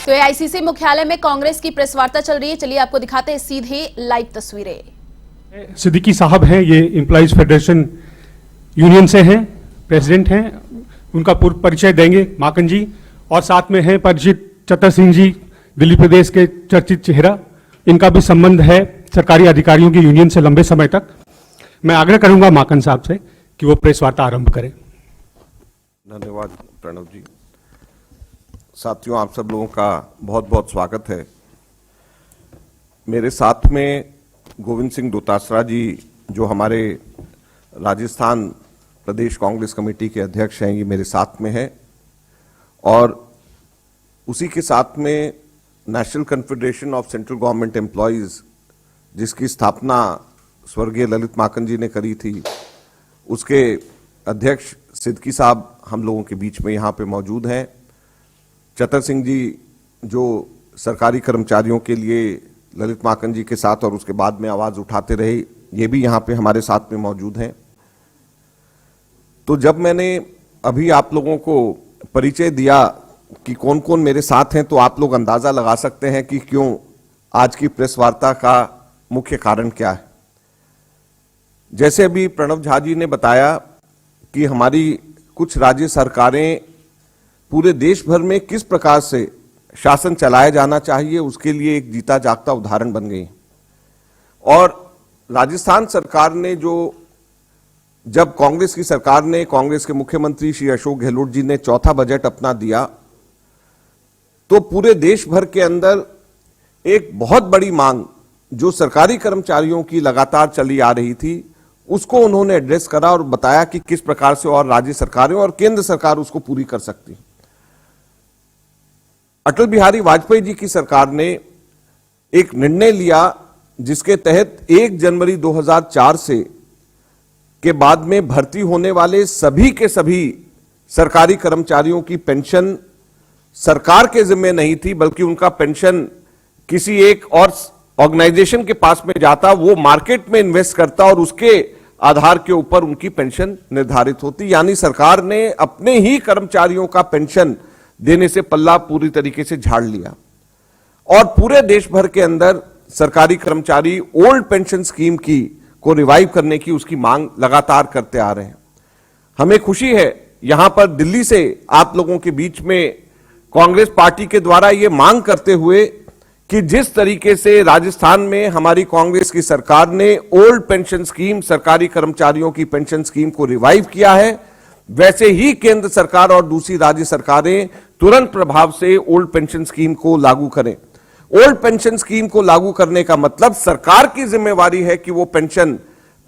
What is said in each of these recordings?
तो एआईसीसी मुख्यालय में कांग्रेस की प्रेस वार्ता चल रही है, चलिए आपको दिखाते हैं सीधे लाइव तस्वीरें। सिद्दीकी साहब हैं, ये एम्प्लॉइज फेडरेशन यूनियन से हैं, प्रेसिडेंट हैं, उनका पूर्व परिचय देंगे माकन जी। और साथ में हैं परिचित चतर सिंह जी, दिल्ली प्रदेश के चर्चित चेहरा, इनका भी संबंध है सरकारी अधिकारियों की यूनियन से लंबे समय तक। मैं आग्रह करूंगा माकन साहब से कि वो प्रेस वार्ता आरंभ करें। धन्यवाद प्रणव जी। साथियों, आप सब लोगों का बहुत बहुत स्वागत है। मेरे साथ में गोविंद सिंह दोतासरा जी, जो हमारे राजस्थान प्रदेश कांग्रेस कमेटी के अध्यक्ष हैं, ये मेरे साथ में हैं। और उसी के साथ में national confederation of central government employees, जिसकी स्थापना स्वर्गीय ललित माकन जी ने करी थी, उसके अध्यक्ष सिद्दीकी साहब हम लोगों के बीच में यहाँ पे मौजूद हैं। चतर सिंह जी, जो सरकारी कर्मचारियों के लिए ललित माकन जी के साथ और उसके बाद में आवाज उठाते रहे, ये भी यहाँ पे हमारे साथ में मौजूद हैं। तो जब मैंने अभी आप लोगों को परिचय दिया कि कौन कौन मेरे साथ हैं, तो आप लोग अंदाजा लगा सकते हैं कि क्यों आज की प्रेस वार्ता का मुख्य कारण क्या है। जैसे अभी प्रणव झा जी ने बताया कि हमारी कुछ राज्य सरकारें पूरे देश भर में किस प्रकार से शासन चलाया जाना चाहिए, उसके लिए एक जीता जागता उदाहरण बन गई। और राजस्थान सरकार ने जब कांग्रेस की सरकार ने, कांग्रेस के मुख्यमंत्री श्री अशोक गहलोत जी ने चौथा बजट अपना दिया, तो पूरे देश भर के अंदर एक बहुत बड़ी मांग जो सरकारी कर्मचारियों की लगातार चली आ रही थी, उसको उन्होंने एड्रेस करा और बताया कि किस प्रकार से और राज्य सरकारें और केंद्र सरकार उसको पूरी कर सकती। अटल बिहारी वाजपेयी जी की सरकार ने एक निर्णय लिया, जिसके तहत 1 जनवरी 2004 से के बाद में भर्ती होने वाले सभी के सभी सरकारी कर्मचारियों की पेंशन सरकार के जिम्मे नहीं थी, बल्कि उनका पेंशन किसी एक और ऑर्गेनाइजेशन के पास में जाता, वो मार्केट में इन्वेस्ट करता और उसके आधार के ऊपर उनकी पेंशन निर्धारित होती। यानी सरकार ने अपने ही कर्मचारियों का पेंशन देने से पल्ला पूरी तरीके से झाड़ लिया। और पूरे देश भर के अंदर सरकारी कर्मचारी ओल्ड पेंशन स्कीम को रिवाइव करने की उसकी मांग लगातार करते आ रहे हैं। हमें खुशी है यहां पर दिल्ली से आप लोगों के बीच में कांग्रेस पार्टी के द्वारा यह मांग करते हुए कि जिस तरीके से राजस्थान में हमारी कांग्रेस की सरकार ने ओल्ड पेंशन स्कीम, सरकारी कर्मचारियों की पेंशन स्कीम को रिवाइव किया है, वैसे ही केंद्र सरकार और दूसरी राज्य सरकारें तुरंत प्रभाव से ओल्ड पेंशन स्कीम को लागू करें। ओल्ड पेंशन स्कीम को लागू करने का मतलब सरकार की जिम्मेवारी है कि वो पेंशन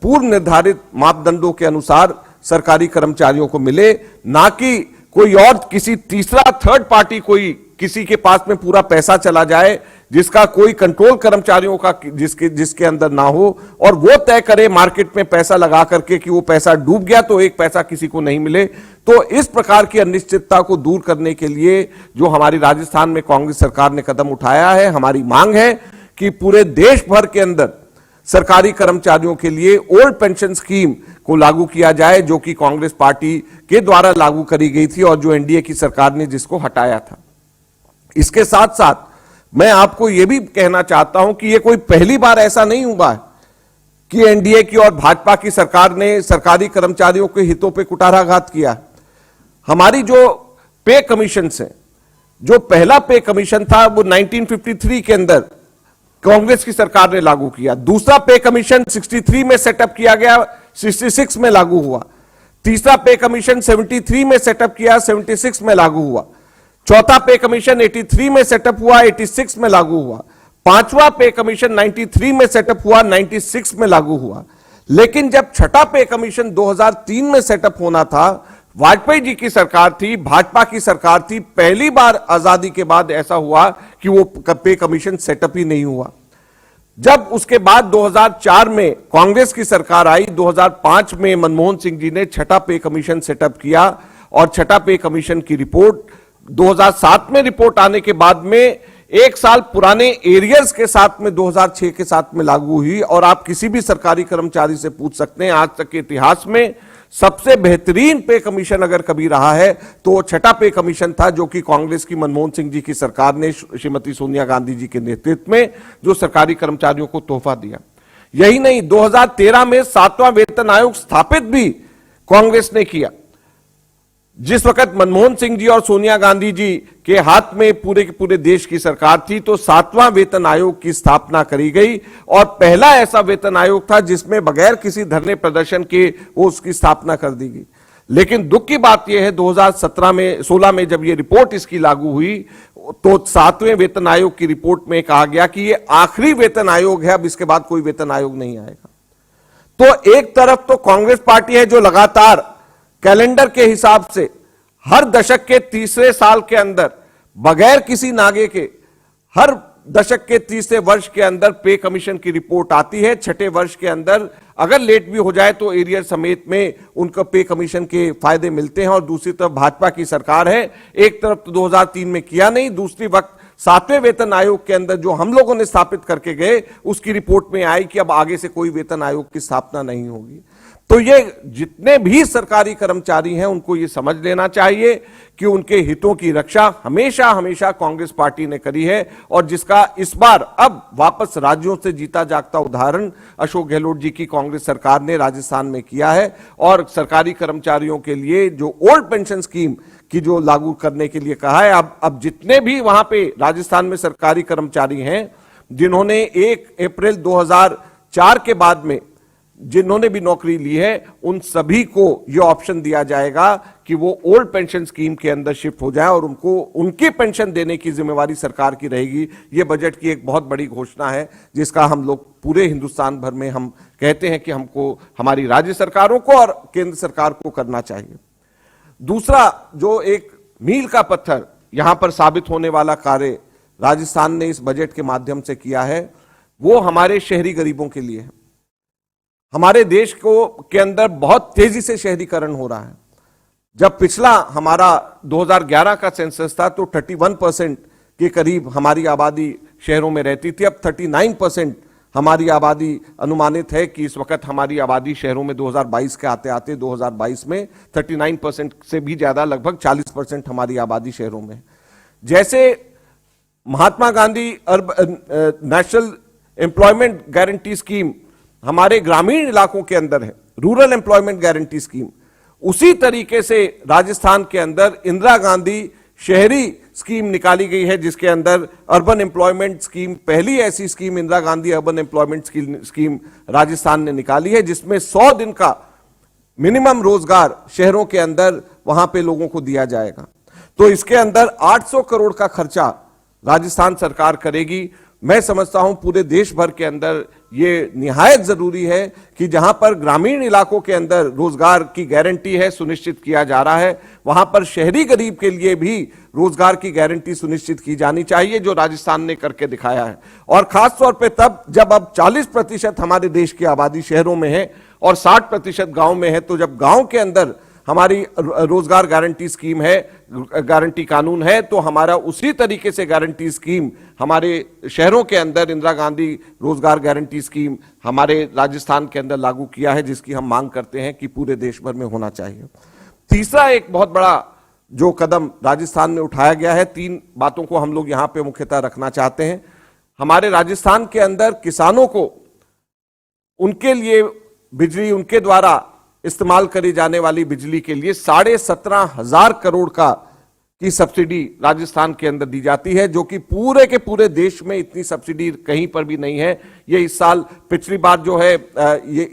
पूर्व निर्धारित मापदंडों के अनुसार सरकारी कर्मचारियों को मिले, ना कि कोई और किसी तीसरा थर्ड पार्टी कोई किसी के पास में पूरा पैसा चला जाए, जिसका कोई कंट्रोल कर्मचारियों का जिसके अंदर ना हो, और वो तय करे मार्केट में पैसा लगा करके कि वो पैसा डूब गया तो एक पैसा किसी को नहीं मिले। तो इस प्रकार की अनिश्चितता को दूर करने के लिए जो हमारी राजस्थान में कांग्रेस सरकार ने कदम उठाया है, हमारी मांग है कि पूरे देश भर के अंदर सरकारी कर्मचारियों के लिए ओल्ड पेंशन स्कीम को लागू किया जाए, जो कि कांग्रेस पार्टी के द्वारा लागू करी गई थी और जो एनडीए की सरकार ने जिसको हटाया था। इसके साथ साथ मैं आपको यह भी कहना चाहता हूं कि यह कोई पहली बार ऐसा नहीं हुआ है कि एनडीए की और भाजपा की सरकार ने सरकारी कर्मचारियों के हितों पे कुठाराघात किया। हमारी जो पे कमीशन है, जो पहला पे कमीशन था, वो 1953 के अंदर कांग्रेस की सरकार ने लागू किया। दूसरा पे कमीशन 63 में सेटअप किया गया, 66 में लागू हुआ। तीसरा पे कमीशन 73 में सेटअप किया, 76 में लागू हुआ। चौथा पे कमीशन 83 में सेटअप हुआ, 86 में लागू हुआ। पांचवा पे कमीशन 93 में सेटअप हुआ, 96 में लागू हुआ। लेकिन जब छठा पे कमीशन 2003 में सेटअप होना था, वाजपेयी जी की सरकार थी, भाजपा की सरकार थी, पहली बार आजादी के बाद ऐसा हुआ कि वो पे कमीशन सेटअप ही नहीं हुआ। जब उसके बाद 2004 में कांग्रेस की सरकार आई, 2005 में मनमोहन सिंह जी ने छठा पे कमीशन सेटअप किया और छठा पे कमीशन की रिपोर्ट 2007 में रिपोर्ट आने के बाद में एक साल पुराने एरियर्स के साथ में 2006 के साथ में लागू हुई। और आप किसी भी सरकारी कर्मचारी से पूछ सकते हैं, आज तक के इतिहास में सबसे बेहतरीन पे कमीशन अगर कभी रहा है तो वो छठा पे कमीशन था, जो कि कांग्रेस की मनमोहन सिंह जी की सरकार ने श्रीमती सोनिया गांधी जी के नेतृत्व में जो सरकारी कर्मचारियों को तोहफा दिया। यही नहीं, 2013 में 7वां वेतन आयोग स्थापित भी कांग्रेस ने किया। जिस वक्त मनमोहन सिंह जी और सोनिया गांधी जी के हाथ में पूरे के पूरे देश की सरकार थी, तो 7वां वेतन आयोग की स्थापना करी गई और पहला ऐसा वेतन आयोग था जिसमें बगैर किसी धरने प्रदर्शन के वो उसकी स्थापना कर दी गई। लेकिन दुख की बात यह है 2016 में जब ये रिपोर्ट इसकी लागू हुई तो 7वें वेतन आयोग की रिपोर्ट में कहा गया कि ये आखिरी वेतन आयोग है, अब इसके बाद कोई वेतन आयोग नहीं आएगा। तो एक तरफ तो कांग्रेस पार्टी है जो लगातार कैलेंडर के हिसाब से हर दशक के तीसरे साल के अंदर बगैर किसी नागे के हर दशक के तीसरे वर्ष के अंदर पे कमीशन की रिपोर्ट आती है। छठे वर्ष के अंदर अगर लेट भी हो जाए तो एरियर समेत में उनको पे कमीशन के फायदे मिलते हैं। और दूसरी तरफ भाजपा की सरकार है, एक तरफ तो 2003 में किया नहीं, दूसरी वक्त 7वें वेतन आयोग के अंदर जो हम लोगों ने स्थापित करके गए उसकी रिपोर्ट में आई कि अब आगे से कोई वेतन आयोग की स्थापना नहीं होगी। तो ये जितने भी सरकारी कर्मचारी हैं उनको ये समझ लेना चाहिए कि उनके हितों की रक्षा हमेशा हमेशा कांग्रेस पार्टी ने करी है, और जिसका इस बार अब वापस राज्यों से जीता जागता उदाहरण अशोक गहलोत जी की कांग्रेस सरकार ने राजस्थान में किया है। और सरकारी कर्मचारियों के लिए जो ओल्ड पेंशन स्कीम की जो लागू करने के लिए कहा है, अब जितने भी वहां पे राजस्थान में सरकारी कर्मचारी हैं जिन्होंने 1 अप्रैल 2004 के बाद में जिन्होंने भी नौकरी ली है, उन सभी को यह ऑप्शन दिया जाएगा कि वो ओल्ड पेंशन स्कीम के अंदर शिफ्ट हो जाए और उनको उनकी पेंशन देने की जिम्मेवारी सरकार की रहेगी। यह बजट की एक बहुत बड़ी घोषणा है जिसका हम लोग पूरे हिंदुस्तान भर में हम कहते हैं कि हमको हमारी राज्य सरकारों को और केंद्र सरकार को करना चाहिए। दूसरा जो एक मील का पत्थर यहां पर साबित होने वाला कार्य राजस्थान ने इस बजट के माध्यम से किया है, वो हमारे शहरी गरीबों के लिए है। हमारे देश के अंदर बहुत तेजी से शहरीकरण हो रहा है। जब पिछला हमारा 2011 का सेंसस था तो 31% के करीब हमारी आबादी शहरों में रहती थी, अब 39% हमारी आबादी अनुमानित है कि इस वक्त हमारी आबादी शहरों में 2022 के आते आते 2022 में 39% से भी ज्यादा लगभग 40% हमारी आबादी शहरों में। जैसे Mahatma Gandhi national employment guarantee scheme हमारे ग्रामीण इलाकों के अंदर है, रूरल एम्प्लॉयमेंट गारंटी स्कीम, उसी तरीके से राजस्थान के अंदर इंदिरा गांधी शहरी स्कीम निकाली गई है जिसके अंदर अर्बन एम्प्लॉयमेंट स्कीम, पहली ऐसी scheme Indira Gandhi urban employment scheme Rajasthan ने निकाली है जिसमें 100 दिन का मिनिमम रोजगार शहरों के अंदर वहां पे लोगों को दिया जाएगा। तो इसके अंदर 800 करोड़ का खर्चा राजस्थान सरकार करेगी। मैं समझता हूं पूरे देश भर के अंदर ये निहायत जरूरी है कि जहां पर ग्रामीण इलाकों के अंदर रोजगार की गारंटी है, सुनिश्चित किया जा रहा है, वहां पर शहरी गरीब के लिए भी रोजगार की गारंटी सुनिश्चित की जानी चाहिए, जो राजस्थान ने करके दिखाया है। और खासतौर पे तब जब अब 40% हमारे देश की आबादी शहरों में है और 60% गांव में है, तो जब गांव के अंदर हमारी रोजगार गारंटी स्कीम है, गारंटी कानून है, तो हमारा उसी तरीके से गारंटी स्कीम हमारे शहरों के अंदर इंदिरा गांधी रोजगार गारंटी स्कीम हमारे राजस्थान के अंदर लागू किया है, जिसकी हम मांग करते हैं कि पूरे देश भर में होना चाहिए। तीसरा एक बहुत बड़ा जो कदम राजस्थान में उठाया गया है, 3 बातों को हम लोग यहां पे मुख्यतः रखना चाहते हैं। हमारे राजस्थान के अंदर किसानों को उनके लिए बिजली, उनके द्वारा इस्तेमाल करी जाने वाली बिजली के लिए 17,500 करोड़ की सब्सिडी राजस्थान के अंदर दी जाती है, जो कि पूरे के पूरे देश में इतनी सब्सिडी कहीं पर भी नहीं है। ये इस साल, पिछली बार जो है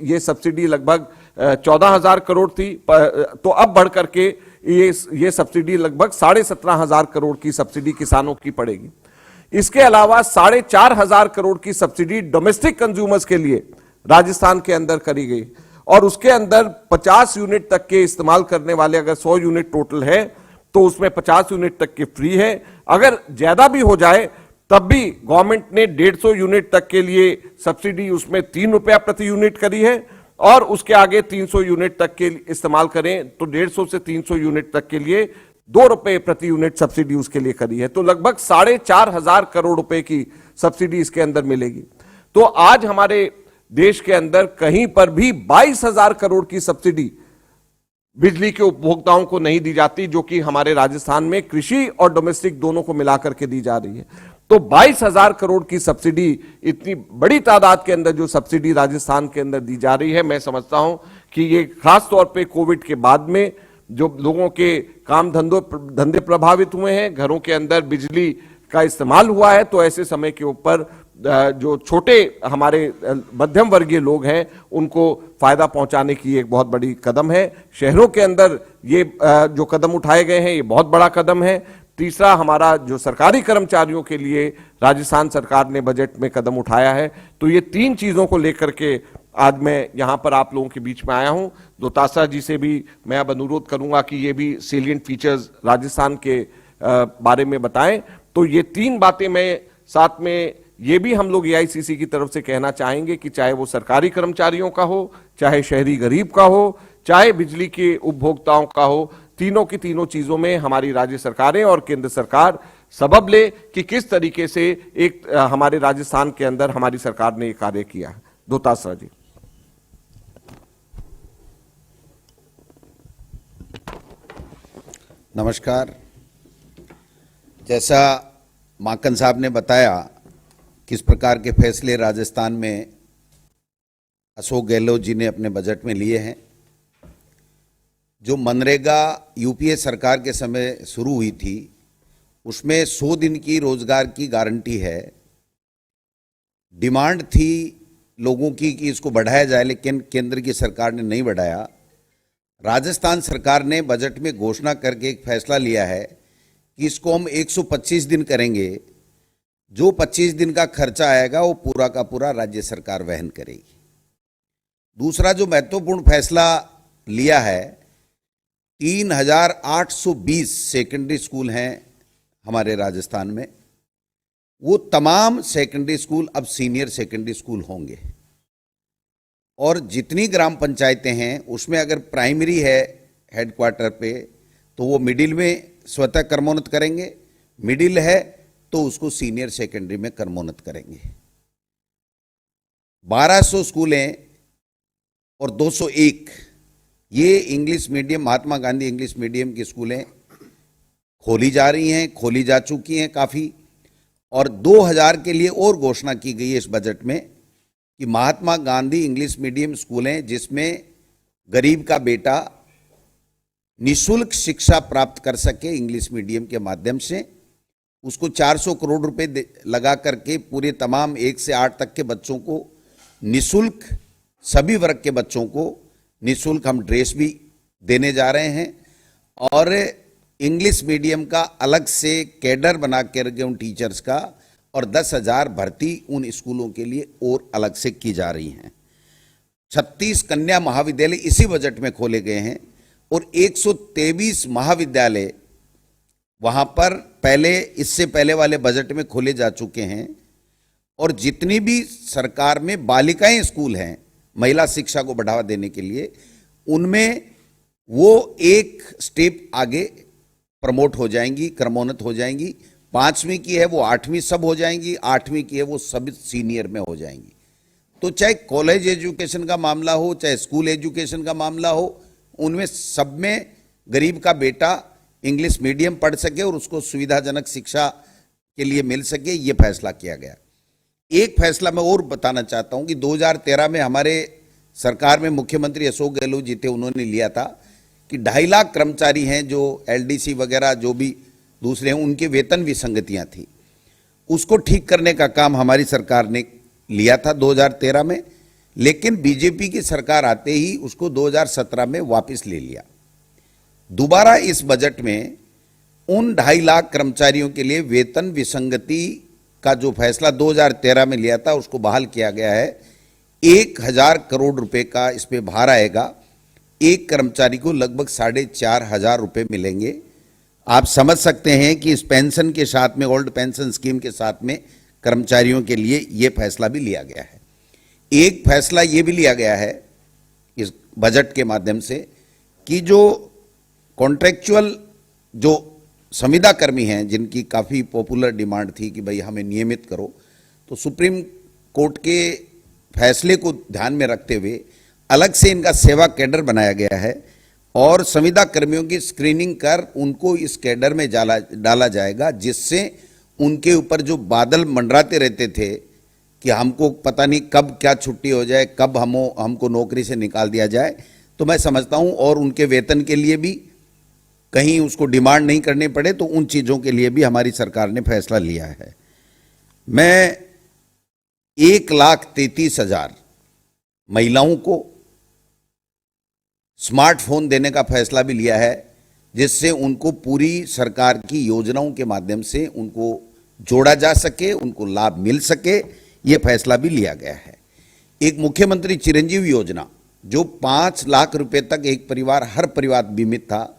ये सब्सिडी लगभग 14,000 करोड़ थी, तो अब बढ़ करके ये सब्सिडी लगभग 17,500 करोड़ की सब्सिडी किसानों की पड़ेगी। इसके अलावा 4,500 करोड़ की सब्सिडी डोमेस्टिक कंज्यूमर्स के लिए राजस्थान के अंदर करी गई, और उसके अंदर 50 यूनिट तक के इस्तेमाल करने वाले, अगर 100 यूनिट टोटल है तो उसमें 50 यूनिट तक के फ्री है। अगर ज्यादा भी हो जाए तब भी गवर्नमेंट ने 150 यूनिट तक के लिए सब्सिडी उसमें 3 रुपया प्रति यूनिट करी है, और उसके आगे 300 यूनिट तक के इस्तेमाल करें तो 150 से 300 यूनिट तक के लिए 2 रुपए प्रति यूनिट सब्सिडी उसके लिए करी है। तो लगभग 4,500 करोड़ रुपए की सब्सिडी इसके अंदर मिलेगी। तो आज हमारे देश के अंदर कहीं पर भी 22,000 करोड़ की सब्सिडी बिजली के उपभोक्ताओं को नहीं दी जाती, जो कि हमारे राजस्थान में कृषि और डोमेस्टिक दोनों को मिलाकर के दी जा रही है। तो 22,000 करोड़ की सब्सिडी, इतनी बड़ी तादाद के अंदर जो सब्सिडी राजस्थान के अंदर दी जा रही है, मैं समझता हूं कि ये खास तौर पे कोविड के बाद में जो लोगों के काम धंधे प्रभावित हुए हैं, घरों के अंदर बिजली का इस्तेमाल हुआ है, तो ऐसे समय के ऊपर जो छोटे हमारे मध्यम वर्गीय लोग हैं उनको फायदा पहुंचाने की एक बहुत बड़ी कदम है। शहरों के अंदर ये जो कदम उठाए गए हैं ये बहुत बड़ा कदम है। तीसरा, हमारा जो सरकारी कर्मचारियों के लिए राजस्थान सरकार ने बजट में कदम उठाया है। तो ये तीन चीजों को लेकर के आज मैं यहां पर आप लोगों के बीच में आया हूं। दोतासरा जी से भी मैं अब अनुरोध करूंगा कि ये भी सेलिएंट फीचर्स राजस्थान के बारे में बताएं। तो ये तीन बातें मैं साथ में ये भी हम लोग एआईसीसी की तरफ से कहना चाहेंगे कि चाहे वो सरकारी कर्मचारियों का हो, चाहे शहरी गरीब का हो, चाहे बिजली के उपभोक्ताओं का हो, तीनों की तीनों चीजों में हमारी राज्य सरकारें और केंद्र सरकार सबब ले कि किस तरीके से एक हमारे राजस्थान के अंदर हमारी सरकार ने ये कार्य किया है। दोतासरा जी। नमस्कार। जैसा माकन साहब ने बताया किस प्रकार के फैसले राजस्थान में अशोक गहलोत जी ने अपने बजट में लिए हैं। जो मनरेगा यूपीए सरकार के समय शुरू हुई थी उसमें 100 दिन की रोजगार की गारंटी है। डिमांड थी लोगों की कि इसको बढ़ाया जाए, लेकिन केंद्र की सरकार ने नहीं बढ़ाया। राजस्थान सरकार ने बजट में घोषणा करके एक फैसला लिया है कि इसको हम 125 दिन करेंगे। जो 25 दिन का खर्चा आएगा वो पूरा का पूरा राज्य सरकार वहन करेगी। दूसरा जो महत्वपूर्ण फैसला लिया है, 3,820 सेकेंडरी स्कूल हैं हमारे राजस्थान में, वो तमाम सेकेंडरी स्कूल अब सीनियर सेकेंडरी स्कूल होंगे। और जितनी ग्राम पंचायतें हैं उसमें अगर प्राइमरी है हेडक्वार्टर पे तो वो मिडिल में स्वतः कर्मोन्नत करेंगे, मिडिल है तो उसको सीनियर सेकेंडरी में कर्मोन्नत करेंगे। 1200 स्कूलें और 201 ये English medium, Mahatma Gandhi English medium की स्कूलें खोली जा रही हैं, खोली जा चुकी हैं काफ़ी। और 2000 के लिए और घोषणा की गई है इस बजट में कि महात्मा गांधी इंग्लिश मीडियम स्कूलें जिसमें गरीब का बेटा निःशुल्क शिक्षा प्राप्त कर सके इंग्लिश मीडियम के माध्यम से, उसको 400 करोड़ रुपए लगा करके पूरे तमाम 1 से 8 तक के बच्चों को निःशुल्क, सभी वर्ग के बच्चों को निःशुल्क हम ड्रेस भी देने जा रहे हैं। और इंग्लिश मीडियम का अलग से कैडर बना करके उन टीचर्स का, और 10,000 भर्ती उन स्कूलों के लिए और अलग से की जा रही हैं। 36 कन्या महाविद्यालय इसी बजट में खोले गए हैं और 123 महाविद्यालय वहाँ पर पहले, इससे पहले वाले बजट में खोले जा चुके हैं। और जितनी भी सरकार में बालिकाएं स्कूल हैं महिला शिक्षा को बढ़ावा देने के लिए, उनमें वो एक स्टेप आगे प्रमोट हो जाएंगी, क्रमोन्नत हो जाएंगी। 5वीं की है वो 8वीं सब हो जाएंगी, 8वीं की है वो सब सीनियर में हो जाएंगी। तो चाहे कॉलेज एजुकेशन का मामला हो, चाहे स्कूल एजुकेशन का मामला हो, उनमें सब में गरीब का बेटा इंग्लिश मीडियम पढ़ सके और उसको सुविधाजनक शिक्षा के लिए मिल सके, ये फैसला किया गया। एक फैसला मैं और बताना चाहता हूं कि 2013 में हमारे सरकार में मुख्यमंत्री अशोक गहलोत जी थे, उन्होंने लिया था कि 2.5 लाख कर्मचारी हैं जो एलडीसी वगैरह जो भी दूसरे हैं उनके वेतन विसंगतियां थी, उसको ठीक करने का काम हमारी सरकार ने लिया था 2013 में। लेकिन बीजेपी की सरकार आते ही उसको 2017 में वापस ले लिया। दोबारा इस बजट में उन 2.5 लाख कर्मचारियों के लिए वेतन विसंगति का जो फैसला 2013 में लिया था उसको बहाल किया गया है। 1,000 करोड़ रुपए का इस पे भार आएगा। एक कर्मचारी को लगभग 4,500 रुपए मिलेंगे। आप समझ सकते हैं कि इस पेंशन के साथ में, ओल्ड पेंशन स्कीम के साथ में कर्मचारियों के लिए ये फैसला भी लिया गया है। एक फैसला ये भी लिया गया है इस बजट के माध्यम से कि जो कॉन्ट्रेक्चुअल जो संविदा कर्मी हैं जिनकी काफ़ी पॉपुलर डिमांड थी कि भाई हमें नियमित करो, तो सुप्रीम कोर्ट के फैसले को ध्यान में रखते हुए अलग से इनका सेवा कैडर बनाया गया है और संविदा कर्मियों की स्क्रीनिंग कर उनको इस कैडर में डाला जाएगा, जिससे उनके ऊपर जो बादल मंडराते रहते थे कि हमको पता नहीं कब क्या छुट्टी हो जाए, कब हमको नौकरी से निकाल दिया जाए, तो मैं समझता हूं और उनके वेतन के लिए भी कहीं उसको डिमांड नहीं करने पड़े, तो उन चीज़ों के लिए भी हमारी सरकार ने फैसला लिया है। मैं 1,33,000 महिलाओं को स्मार्टफोन देने का फैसला भी लिया है, जिससे उनको पूरी सरकार की योजनाओं के माध्यम से उनको जोड़ा जा सके, उनको लाभ मिल सके, ये फैसला भी लिया गया है। एक मुख्यमंत्री चिरंजीवी योजना जो 5 लाख रुपए तक एक परिवार, हर परिवार बीमित था,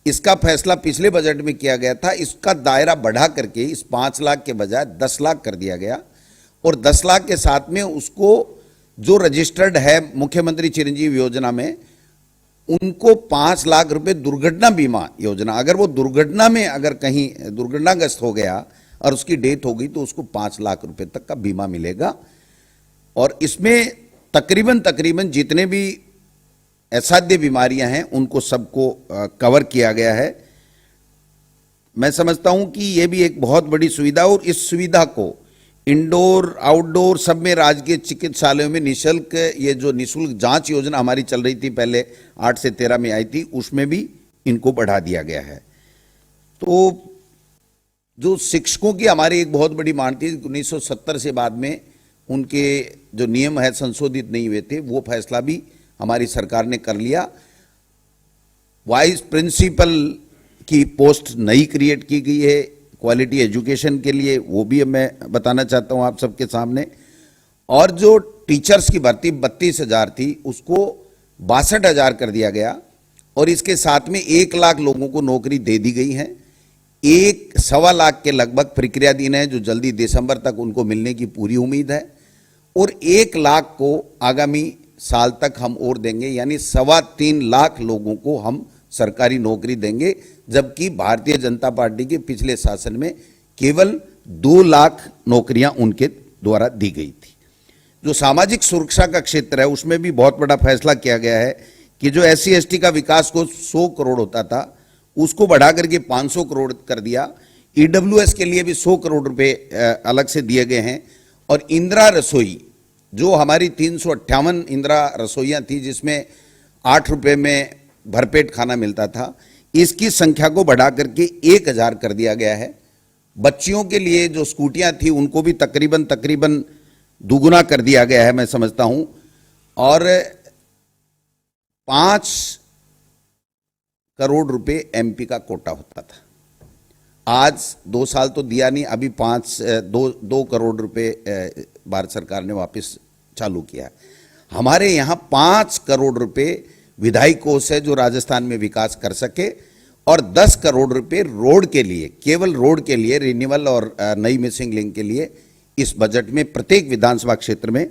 इसका फैसला पिछले बजट में किया गया था। इसका दायरा बढ़ा करके इस 5 लाख के बजाय 10 लाख कर दिया गया, और 10 लाख के साथ में उसको जो रजिस्टर्ड है मुख्यमंत्री चिरंजीवी योजना में, उनको 5 लाख रुपए दुर्घटना बीमा योजना, अगर वो दुर्घटना में अगर कहीं दुर्घटनाग्रस्त हो गया और उसकी डेथ हो गई तो उसको 5 लाख रुपए तक का बीमा मिलेगा। और इसमें तकरीबन जितने भी असाध्य बीमारियां हैं उनको सबको कवर किया गया है। मैं समझता हूं कि यह भी एक बहुत बड़ी सुविधा, और इस सुविधा को इंडोर आउटडोर सब में राजकीय चिकित्सालयों में निःशुल्क, ये जो निःशुल्क जांच योजना हमारी चल रही थी पहले 8 से 13 में आई थी, उसमें भी इनको बढ़ा दिया गया है। तो जो शिक्षकों की हमारी एक बहुत बड़ी मांग थी, 1970 से बाद में उनके जो नियम है संशोधित नहीं हुए थे, वो फैसला भी हमारी सरकार ने कर लिया। वाइस प्रिंसिपल की पोस्ट नई क्रिएट की गई है क्वालिटी एजुकेशन के लिए, वो भी मैं बताना चाहता हूं आप सबके सामने। और जो टीचर्स की भर्ती 32,000 थी उसको 62,000 कर दिया गया, और इसके साथ में 1 लाख लोगों को नौकरी दे दी गई है। 1.25 लाख के लगभग प्रक्रियाधीन है, जो जल्दी दिसंबर तक उनको मिलने की पूरी उम्मीद है, और 1 लाख को आगामी साल तक हम और देंगे, यानी 3.25 लाख लोगों को हम सरकारी नौकरी देंगे, जबकि भारतीय जनता पार्टी के पिछले शासन में केवल 2 लाख नौकरियां उनके द्वारा दी गई थी। जो सामाजिक सुरक्षा का क्षेत्र है उसमें भी बहुत बड़ा फैसला किया गया है कि जो SC ST का विकास को 100 करोड़ होता था उसको बढ़ा करके 500 करोड़ कर दिया। EWS के लिए भी 100 करोड़ रुपए अलग से दिए गए हैं। और इंदिरा रसोई, जो हमारी 358 इंदिरा रसोइयां थी जिसमें 8 रुपए में भरपेट खाना मिलता था, इसकी संख्या को बढ़ा करके 1,000 कर दिया गया है। बच्चियों के लिए जो स्कूटियां थी उनको भी तकरीबन दुगुना कर दिया गया है, मैं समझता हूं। और 5 करोड़ रुपए MP का कोटा होता था, आज 2 साल तो दिया नहीं, अभी 2 करोड़ रुपए भारत सरकार ने वापस चालू किया। हमारे यहाँ 5 करोड़ रुपए विधायी कोष है जो राजस्थान में विकास कर सके, और 10 करोड़ रुपए रोड के लिए, केवल रोड के लिए रिन्यूअल और नई मिसिंग लिंक के लिए इस बजट में प्रत्येक विधानसभा क्षेत्र में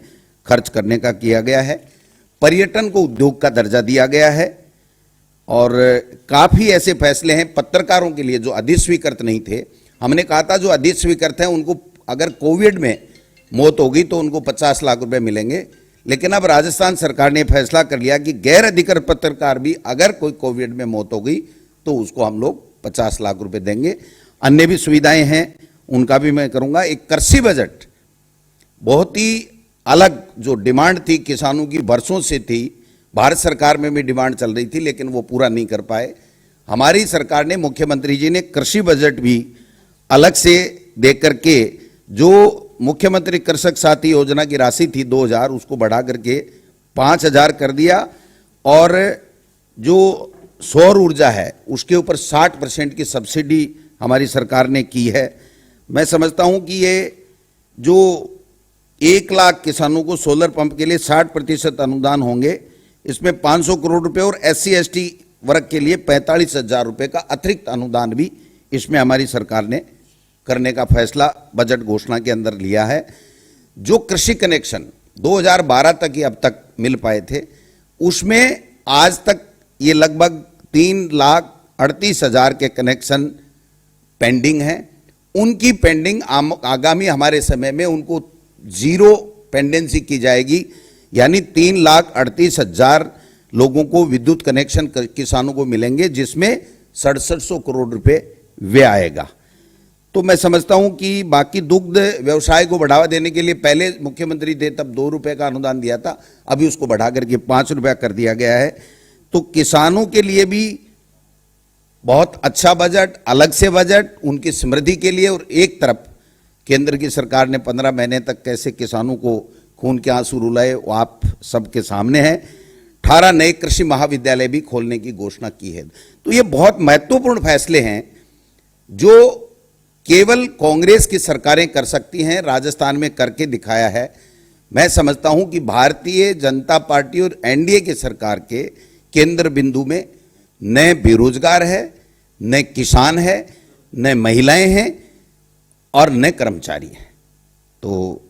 खर्च करने का किया गया है। पर्यटन को उद्योग का दर्जा दिया गया है, और काफी ऐसे फैसले हैं पत्रकारों के लिए जो अधिस्वीकृत नहीं थे। हमने कहा था जो अधिस्वीकृत हैं उनको अगर कोविड में मौत हो गई तो उनको 50 लाख रुपए मिलेंगे, लेकिन अब राजस्थान सरकार ने फैसला कर लिया कि गैर अधिकृत पत्रकार भी अगर कोई कोविड में मौत हो गई तो उसको हम लोग 50 लाख रुपए देंगे। अन्य भी सुविधाएं हैं उनका भी मैं करूंगा। एक कृषि बजट बहुत ही अलग, जो डिमांड थी किसानों की वर्षों से थी, भारत सरकार में भी डिमांड चल रही थी लेकिन वो पूरा नहीं कर पाए। हमारी सरकार ने, मुख्यमंत्री जी ने कृषि बजट भी अलग से दे करके जो मुख्यमंत्री कृषक साथी योजना की राशि थी 2,000 उसको बढ़ा करके 5,000 कर दिया, और जो सौर ऊर्जा है उसके ऊपर 60% की सब्सिडी हमारी सरकार ने की है। मैं समझता हूं कि ये जो 1 लाख किसानों को सोलर पंप के लिए 60% अनुदान होंगे, इसमें 500 करोड़ रुपए, और SC ST वर्ग के लिए 45,000 रुपए का अतिरिक्त अनुदान भी इसमें हमारी सरकार ने करने का फैसला बजट घोषणा के अंदर लिया है। जो कृषि कनेक्शन 2012 तक ही अब तक मिल पाए थे, उसमें आज तक ये लगभग 3,38,000 के कनेक्शन पेंडिंग हैं। उनकी पेंडिंग आगामी हमारे समय में उनको 0 पेंडेंसी की जाएगी, यानी 3,38,000 लोगों को विद्युत कनेक्शन किसानों को मिलेंगे, जिसमें 6700 करोड़ रुपए व्यय आएगा। तो मैं समझता हूं कि बाकी दुग्ध व्यवसाय को बढ़ावा देने के लिए पहले मुख्यमंत्री थे तब 2 रुपए का अनुदान दिया था, अभी उसको बढ़ा करके 5 रुपया कर दिया गया है। तो किसानों के लिए भी बहुत अच्छा बजट, अलग से बजट उनकी समृद्धि के लिए। और एक तरफ केंद्र की सरकार ने 15 महीने तक कैसे किसानों को खून के आंसू रुलाए वो आप सबके सामने है। 18 नए कृषि महाविद्यालय भी खोलने की घोषणा की है। तो ये बहुत महत्वपूर्ण फैसले हैं जो केवल कांग्रेस की सरकारें कर सकती हैं, राजस्थान में करके दिखाया है। मैं समझता हूं कि भारतीय जनता पार्टी और एनडीए की सरकार के केंद्र बिंदु में नए बेरोजगार है, नए किसान है, नए महिलाएं हैं और नए कर्मचारी हैं। तो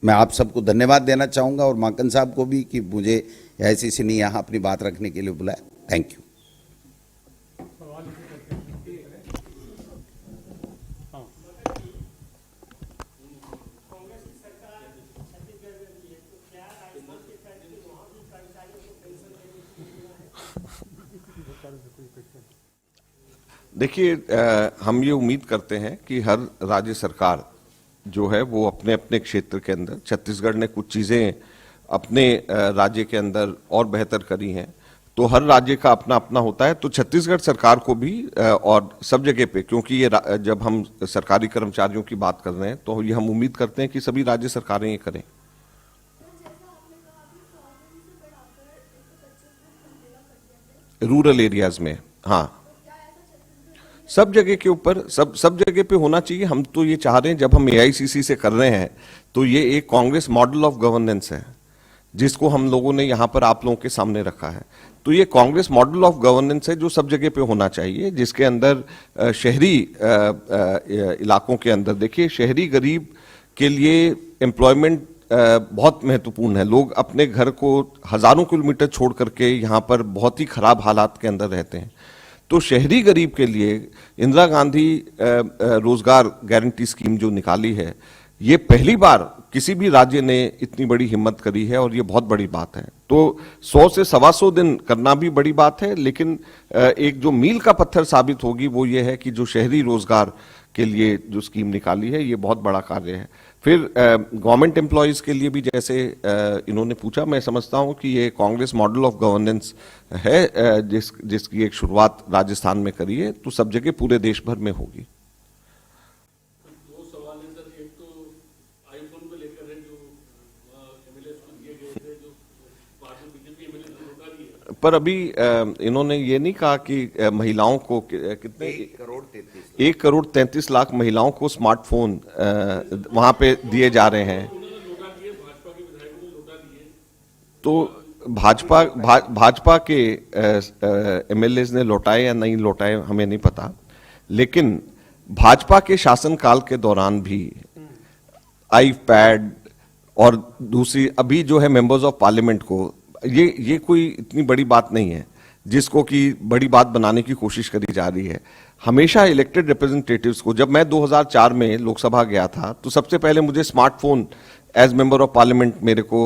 मैं आप सबको धन्यवाद देना चाहूंगा और माकन साहब को भी कि मुझे ऐसी से नहीं यहाँ अपनी बात रखने के लिए बुलाया। Thank you. देखिए, हम ये उम्मीद करते हैं कि हर राज्य सरकार जो है वो अपने अपने क्षेत्र के अंदर, छत्तीसगढ़ ने कुछ चीजें अपने राज्य के अंदर और बेहतर करी हैं, तो हर राज्य का अपना अपना होता है। तो छत्तीसगढ़ सरकार को भी और सब जगह पे, क्योंकि ये जब हम सरकारी कर्मचारियों की बात कर रहे हैं तो ये हम उम्मीद करते हैं कि सभी राज्य सरकारें ये करें। रूरल एरियाज में, हाँ, सब जगह के ऊपर, सब जगह पे होना चाहिए। हम तो ये चाह रहे हैं, जब हम एआईसीसी से कर रहे हैं तो ये एक कांग्रेस मॉडल ऑफ गवर्नेंस है जिसको हम लोगों ने यहाँ पर आप लोगों के सामने रखा है। तो ये कांग्रेस मॉडल ऑफ गवर्नेंस है जो सब जगह पे होना चाहिए, जिसके अंदर शहरी इलाकों के अंदर, देखिए, शहरी गरीब के लिए एम्प्लॉयमेंट बहुत महत्वपूर्ण है। लोग अपने घर को हजारों किलोमीटर छोड़ करके यहाँ पर बहुत ही खराब हालात के अंदर रहते हैं। तो शहरी गरीब के लिए इंदिरा गांधी रोजगार गारंटी स्कीम जो निकाली है, ये पहली बार किसी भी राज्य ने इतनी बड़ी हिम्मत करी है और ये बहुत बड़ी बात है। तो 100 से 125 दिन करना भी बड़ी बात है, लेकिन एक जो मील का पत्थर साबित होगी वो ये है कि जो शहरी रोजगार के लिए जो स्कीम निकाली है ये बहुत बड़ा कार्य है। फिर गवर्नमेंट एम्प्लॉयज के लिए भी, जैसे इन्होंने पूछा, मैं समझता हूं कि ये कांग्रेस मॉडल ऑफ गवर्नेंस है जिसकी एक शुरुआत राजस्थान में करी है, तो सब जगह पूरे देश भर में होगी। दो सवाल है सर, एक तो आईफोन को लेकर है जो एमएलए को दिए गए थे, जो पार्टी बीजेपी एमएलए ने रोका नहीं है। पर अभी इन्होंने ये नहीं कहा कि महिलाओं को कितने 1 करोड़ 33 लाख महिलाओं को स्मार्टफोन वहां पे दिए जा रहे हैं। तो भाजपा के एमएलएज ने लौटाए या नहीं लौटाए हमें नहीं पता, लेकिन भाजपा के शासनकाल के दौरान भी आईपैड और दूसरी अभी जो है मेंबर्स ऑफ पार्लियामेंट को, ये कोई इतनी बड़ी बात नहीं है जिसको कि बड़ी बात बनाने की कोशिश करी जा रही है। हमेशा इलेक्टेड रिप्रेजेंटेटिव्स को, जब मैं 2004 में लोकसभा गया था तो सबसे पहले मुझे smartphone as member of parliament मेरे को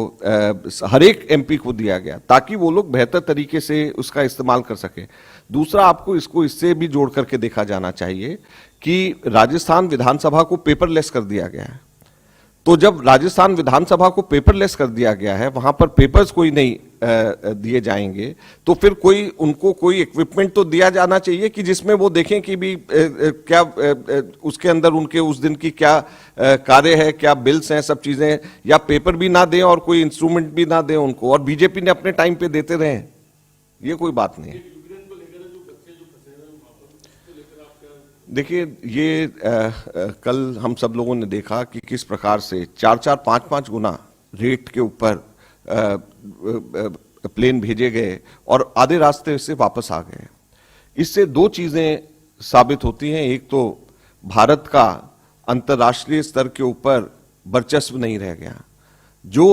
हर एक एमपी को दिया गया ताकि वो लोग बेहतर तरीके से उसका इस्तेमाल कर सके। दूसरा, आपको इसको इससे भी जोड़ करके देखा जाना चाहिए कि राजस्थान विधानसभा को पेपरलेस कर दिया गया है। तो जब राजस्थान विधानसभा को पेपरलेस कर दिया गया है, वहां पर पेपर्स कोई नहीं दिए जाएंगे, तो फिर उनको कोई इक्विपमेंट तो दिया जाना चाहिए कि जिसमें वो देखें कि भी क्या उसके अंदर उनके उस दिन की क्या कार्य है, क्या बिल्स हैं, सब चीजें, या पेपर भी ना दें और कोई इंस्ट्रूमेंट भी ना दें उनको, और बीजेपी ने अपने टाइम पे देते रहे। ये कोई बात नहीं है। देखिए, ये कल हम सब लोगों ने देखा कि किस प्रकार से 4-4, 5-5 गुना रेट के ऊपर प्लेन भेजे गए और आधे रास्ते से वापस आ गए। इससे दो चीजें साबित होती हैं। एक तो भारत का अंतर्राष्ट्रीय स्तर के ऊपर वर्चस्व नहीं रह गया। जो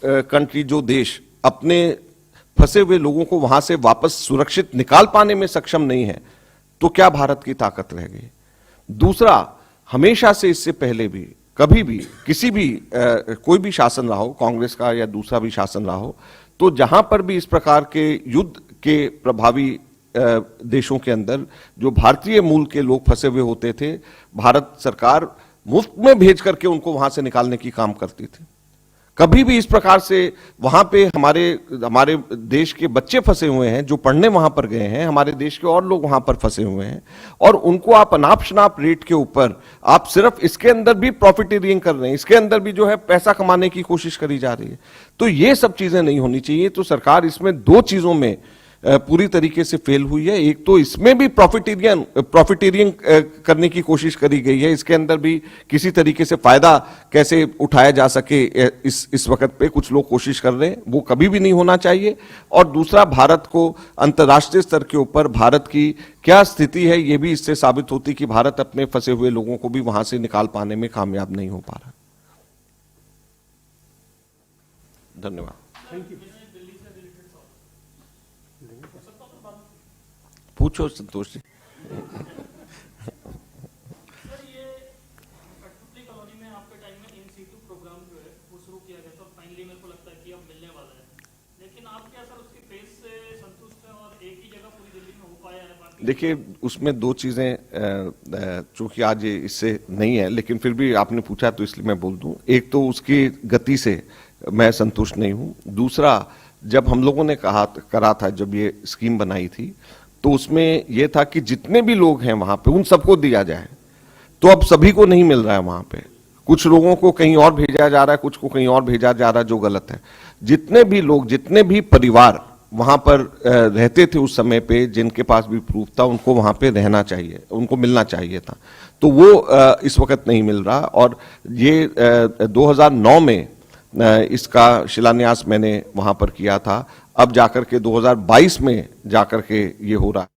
कंट्री, जो देश अपने फंसे हुए लोगों को वहां से वापस सुरक्षित निकाल पाने में सक्षम नहीं है, तो क्या भारत की ताकत रह गई। दूसरा, हमेशा से इससे पहले भी कभी भी किसी भी कोई भी शासन रहा हो, कांग्रेस का या दूसरा भी शासन रहा हो, तो जहां पर भी इस प्रकार के युद्ध के प्रभावी देशों के अंदर जो भारतीय मूल के लोग फंसे हुए होते थे, भारत सरकार मुफ्त में भेज करके उनको वहां से निकालने की काम करती थी। कभी भी इस प्रकार से वहां पे हमारे देश के बच्चे फंसे हुए हैं, जो पढ़ने वहां पर गए हैं, हमारे देश के और लोग वहां पर फंसे हुए हैं, और उनको आप अनाप शनाप रेट के ऊपर आप सिर्फ इसके अंदर भी प्रॉफिटेरिंग कर रहे हैं, इसके अंदर भी जो है पैसा कमाने की कोशिश करी जा रही है। तो ये सब चीजें नहीं होनी चाहिए। तो सरकार इसमें दो चीजों में पूरी तरीके से फेल हुई है। एक तो इसमें भी प्रॉफिटेरियंग करने की कोशिश करी गई है, इसके अंदर भी किसी तरीके से फायदा कैसे उठाया जा सके इस वक्त पे कुछ लोग कोशिश कर रहे हैं, वो कभी भी नहीं होना चाहिए। और दूसरा, भारत को अंतर्राष्ट्रीय स्तर के ऊपर भारत की क्या स्थिति है, ये भी इससे साबित होती कि भारत अपने फंसे हुए लोगों को भी वहां से निकाल पाने में कामयाब नहीं हो पा रहा। धन्यवाद। पूछो संतोष जी। सर, ये कठपुतली कॉलोनी में आपके टाइम में इन सीटू प्रोग्राम जो है वो शुरू किया गया था, फाइनली मेरे को लगता है कि अब मिलने वाला है, लेकिन आप क्या सर उसकी फेस से संतुष्ट हैं और एक ही जगह पूरी दिल्ली में हो पाया है? बाकी देखिए, उसमें दो चीजें चूंकि आज ये इससे नहीं है, लेकिन फिर भी आपने पूछा तो इसलिए मैं बोल दूं। एक तो उसकी गति से मैं संतुष्ट नहीं हूं। दूसरा, जब हम लोगों ने करा था, जब ये स्कीम बनाई थी, तो उसमें यह था कि जितने भी लोग हैं वहां पे उन सबको दिया जाए। तो अब सभी को नहीं मिल रहा है वहां पे, कुछ लोगों को कहीं और भेजा जा रहा है, कुछ को कहीं और भेजा जा रहा है, जो गलत है। जितने भी लोग, जितने भी परिवार वहां पर रहते थे उस समय पे, जिनके पास भी प्रूफ था, उनको वहां पे रहना चाहिए, उनको मिलना चाहिए था। तो वो इस वक्त नहीं मिल रहा। और ये 2009 में इसका शिलान्यास मैंने वहां पर किया था। अब जाकर के 2022 में जाकर के ये हो रहा है।